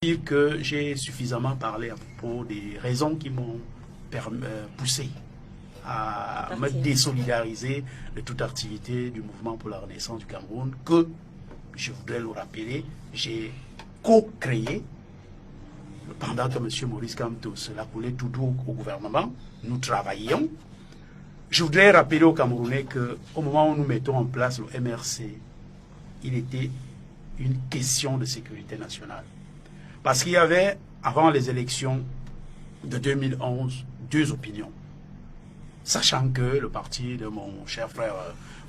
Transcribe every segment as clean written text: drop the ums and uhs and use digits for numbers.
dire que j'ai suffisamment parlé à propos des raisons qui m'ont poussé à me désolidariser de toute activité du mouvement pour la renaissance du Cameroun, que, je voudrais le rappeler, j'ai co-créé pendant que M. Maurice Kamto cela coulait tout doux au gouvernement. Nous travaillions. Je voudrais rappeler aux Camerounais qu'au moment où nous mettons en place le MRC, il était une question de sécurité nationale. Parce qu'il y avait, avant les élections de 2011, deux opinions. Sachant que le parti de mon cher frère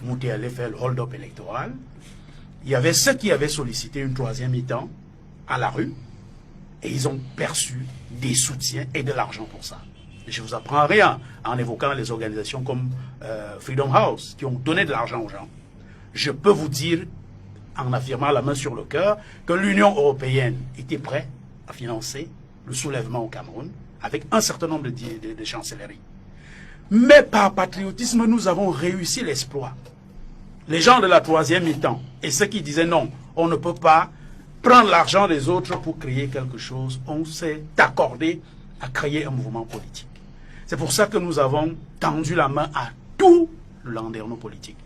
Mouté allait faire le hold-up électoral, il y avait ceux qui avaient sollicité une troisième mi-temps à la rue, et ils ont perçu des soutiens et de l'argent pour ça. Je ne vous apprends rien en évoquant les organisations comme Freedom House, qui ont donné de l'argent aux gens. Je peux vous dire, en affirmant la main sur le cœur, que l'Union européenne était prête à financer le soulèvement au Cameroun avec un certain nombre de chancelleries. Mais par patriotisme, nous avons réussi l'exploit. Les gens de la troisième mi-temps et ceux qui disaient non, on ne peut pas prendre l'argent des autres pour créer quelque chose, on s'est accordé à créer un mouvement politique. C'est pour ça que nous avons tendu la main à tout le landerneau politique.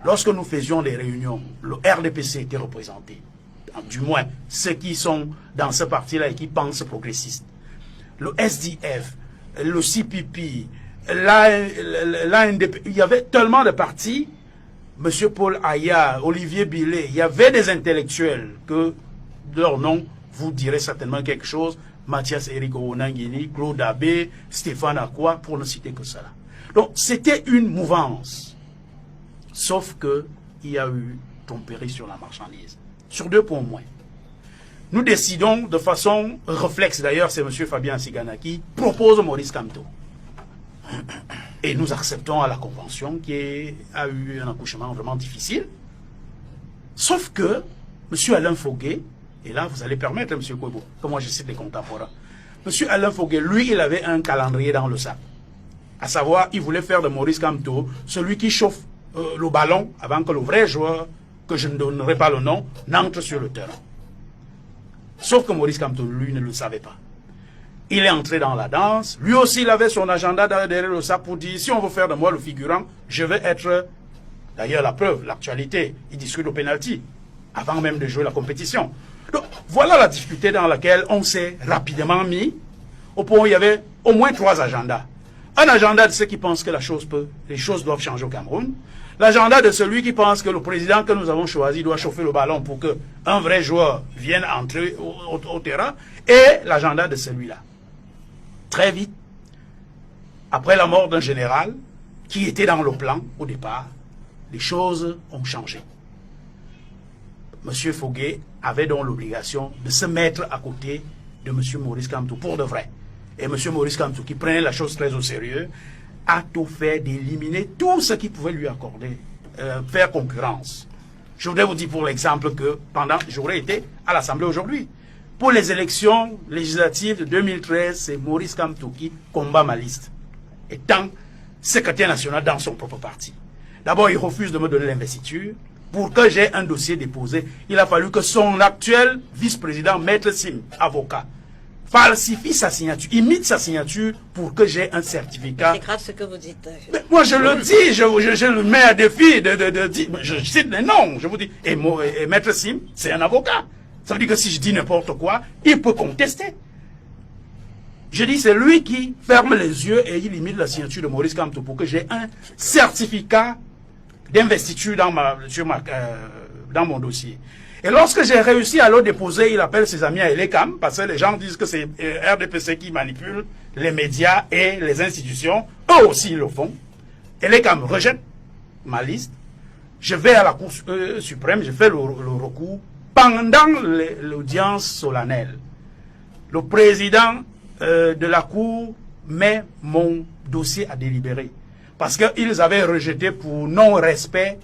Lorsque nous faisions des réunions, le RDPC était représenté, du moins ceux qui sont dans ce parti-là et qui pensent progressiste. Le SDF, le CPP, l'ANDP, il y avait tellement de partis, M. Paul Aya, Olivier Billet, il y avait des intellectuels que leur nom vous dirait certainement quelque chose, Mathias Eric Onangini, Claude Abbé, Stéphane Akwa, pour ne citer que cela. Donc c'était une mouvance. Sauf qu'il y a eu tromperie sur la marchandise. Sur deux points moins. Nous décidons de façon réflexe, d'ailleurs c'est M. Fabien Sigana qui propose Maurice Kamto. Et nous acceptons à la convention qui a eu un accouchement vraiment difficile. Sauf que M. Alain Foguet, et là vous allez permettre M. Kouebo, que moi je cite les contemporains, M. Alain Foguet, lui il avait un calendrier dans le sac. À savoir, il voulait faire de Maurice Kamto celui qui chauffe le ballon avant que le vrai joueur, que je ne donnerai pas le nom, n'entre sur le terrain. Sauf que Maurice Kamto, lui, ne le savait pas. Il est entré dans la danse. Lui aussi, il avait son agenda derrière le sac pour dire, si on veut faire de moi le figurant, je vais être... D'ailleurs, la preuve, l'actualité, il discute au pénalty, avant même de jouer la compétition. Donc, voilà la difficulté dans laquelle on s'est rapidement mis, au point où il y avait au moins 3 agendas. Un agenda de ceux qui pensent que les choses doivent changer au Cameroun. L'agenda de celui qui pense que le président que nous avons choisi doit chauffer le ballon pour qu'un vrai joueur vienne entrer au terrain. Et l'agenda de celui-là. Très vite, après la mort d'un général qui était dans le plan au départ, les choses ont changé. M. Foguet avait donc l'obligation de se mettre à côté de M. Maurice Kamto pour de vrai. Et M. Maurice Kamto, qui prenait la chose très au sérieux, a tout fait d'éliminer tout ce qui pouvait lui accorder, faire concurrence. Je voudrais vous dire pour l'exemple que j'aurais été à l'Assemblée aujourd'hui. Pour les élections législatives de 2013, c'est Maurice Kamto qui combat ma liste, étant secrétaire national dans son propre parti. D'abord, il refuse de me donner l'investiture. Pour que j'ai un dossier déposé, il a fallu que son actuel vice-président, Maître Sim, avocat, falsifie sa signature, imite sa signature pour que j'ai un certificat. C'est grave ce que vous dites. Mais moi je le dis, je le mets à défi de dire, je cite les noms, je vous dis. Et Maître Sim, c'est un avocat. Ça veut dire que si je dis n'importe quoi, il peut contester. Je dis, c'est lui qui ferme les yeux et il imite la signature de Maurice Kamto pour que j'ai un certificat d'investiture dans mon dossier. Et lorsque j'ai réussi à le déposer, il appelle ses amis à Elecam, parce que les gens disent que c'est RDPC qui manipule les médias et les institutions. Eux aussi ils le font. Elecam rejette ma liste. Je vais à la Cour suprême, je fais le recours. Pendant l'audience solennelle, le président de la Cour met mon dossier à délibérer. Parce qu'ils avaient rejeté pour non-respect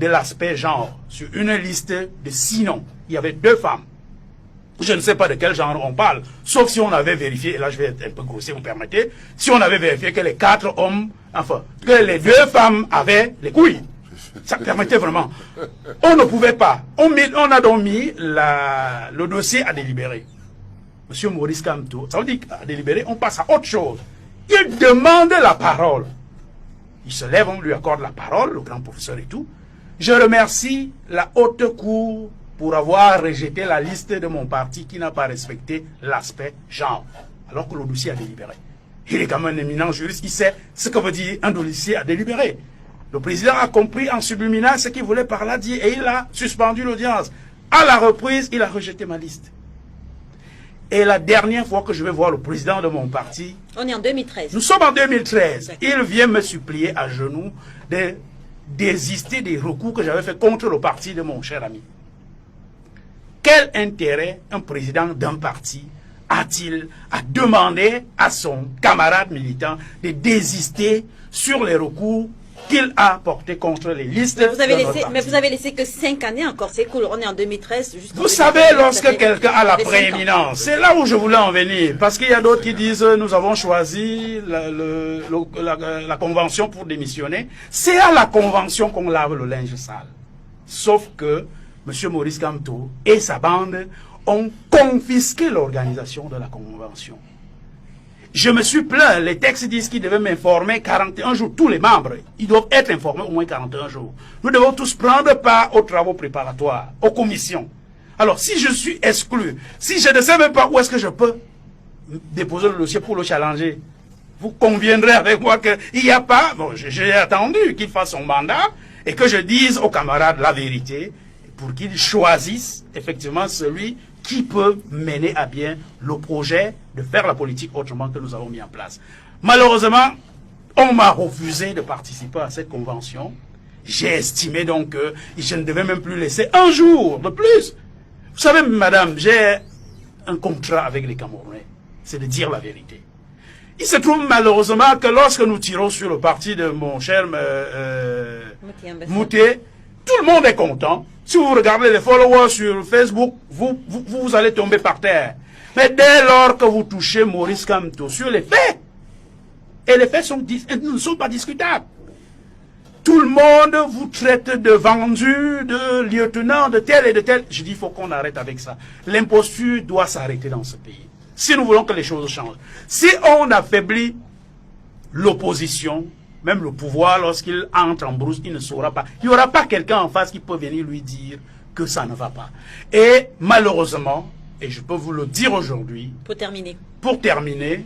de l'aspect genre. Sur une liste de 6 noms, il y avait 2 femmes. Je ne sais pas de quel genre on parle. Sauf si on avait vérifié, et là je vais être un peu grossier, vous permettez, si on avait vérifié que les 4 hommes, enfin, que les 2 femmes avaient les couilles. Ça permettait vraiment. On ne pouvait pas. On a donc mis le dossier à délibérer. M. Maurice Kamto, ça veut dire qu'à délibérer, on passe à autre chose. Il demande la parole. Il se lève, on lui accorde la parole, le grand professeur et tout. Je remercie la haute cour pour avoir rejeté la liste de mon parti qui n'a pas respecté l'aspect genre, alors que le dossier a délibéré. Il est quand même un éminent juriste qui sait ce que veut dire un dossier à délibérer. Le président a compris en subliminal ce qu'il voulait par là dire et il a suspendu l'audience. À la reprise, il a rejeté ma liste. Et la dernière fois que je vais voir le président de mon parti... On est en 2013. Nous sommes en 2013. Il vient me supplier à genoux de désister des recours que j'avais fait contre le parti de mon cher ami. Quel intérêt un président d'un parti a-t-il à demander à son camarade militant de désister sur les recours qu'il a portés contre les listes de notre parti? Mais vous avez laissé que 5 années encore, c'est cool, on est en 2013. Vous savez, lorsque quelqu'un a la prééminence, c'est là où je voulais en venir, parce qu'il y a d'autres qui disent nous avons choisi la convention pour démissionner. C'est à la convention qu'on lave le linge sale. Sauf que M. Maurice Kamto et sa bande ont confisqué l'organisation de la convention. Je me suis plaint, les textes disent qu'ils devaient m'informer 41 jours, tous les membres, ils doivent être informés au moins 41 jours. Nous devons tous prendre part aux travaux préparatoires, aux commissions. Alors, si je suis exclu, si je ne sais même pas où est-ce que je peux déposer le dossier pour le challenger, vous conviendrez avec moi qu'il n'y a pas... Bon, j'ai attendu qu'il fasse son mandat et que je dise aux camarades la vérité pour qu'ils choisissent effectivement celui qui peut mener à bien le projet de faire la politique autrement que nous avons mis en place. Malheureusement, on m'a refusé de participer à cette convention. J'ai estimé donc que je ne devais même plus laisser un jour de plus. Vous savez, madame, j'ai un contrat avec les Camerounais. C'est de dire la vérité. Il se trouve malheureusement que lorsque nous tirons sur le parti de mon cher Mouté, tout le monde est content. Si vous regardez les followers sur Facebook, vous allez tomber par terre. Mais dès lors que vous touchez Maurice Kamto sur les faits, et les faits ne sont pas discutables, tout le monde vous traite de vendu, de lieutenant, de tel et de tel. Je dis, il faut qu'on arrête avec ça. L'imposture doit s'arrêter dans ce pays. Si nous voulons que les choses changent. Si on affaiblit l'opposition, même le pouvoir, lorsqu'il entre en brousse, il ne saura pas. Il n'y aura pas quelqu'un en face qui peut venir lui dire que ça ne va pas. Et malheureusement, et je peux vous le dire aujourd'hui, pour terminer,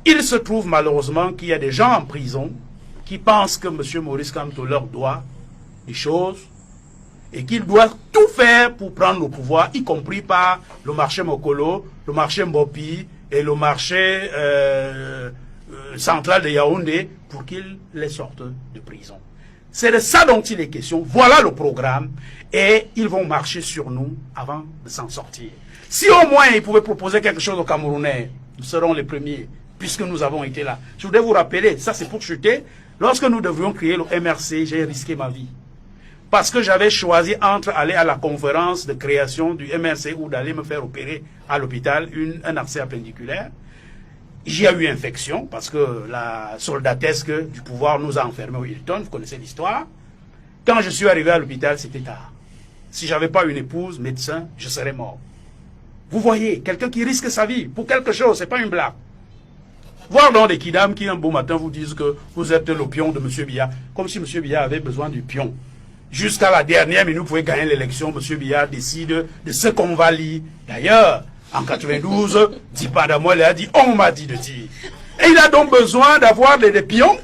il se trouve malheureusement qu'il y a des gens en prison qui pensent que M. Maurice Kamto leur doit des choses et qu'il doit tout faire pour prendre le pouvoir, y compris par le marché Mokolo, le marché Mbopi et le marché central de Yaoundé pour qu'ils les sortent de prison. C'est de ça dont il est question. Voilà le programme et ils vont marcher sur nous avant de s'en sortir. Si au moins ils pouvaient proposer quelque chose aux Camerounais, nous serons les premiers puisque nous avons été là. Je voudrais vous rappeler, ça c'est pour chuter, lorsque nous devions créer le MRC, j'ai risqué ma vie. Parce que j'avais choisi entre aller à la conférence de création du MRC ou d'aller me faire opérer à l'hôpital un abcès appendiculaire. J'y ai eu infection parce que la soldatesque du pouvoir nous a enfermés au Hilton, vous connaissez l'histoire. Quand je suis arrivé à l'hôpital, c'était tard. Si je n'avais pas une épouse, médecin, je serais mort. Vous voyez, quelqu'un qui risque sa vie pour quelque chose, c'est pas une blague. Voir dans des kidams qui un beau matin vous disent que vous êtes le pion de M. Biya, comme si M. Biya avait besoin du pion. Jusqu'à la dernière minute, vous pouvez gagner l'élection, M. Biya décide de ce qu'on va lire. D'ailleurs, en 92, Dipadamouel a dit, on m'a dit de dire. Et il a donc besoin d'avoir des pions.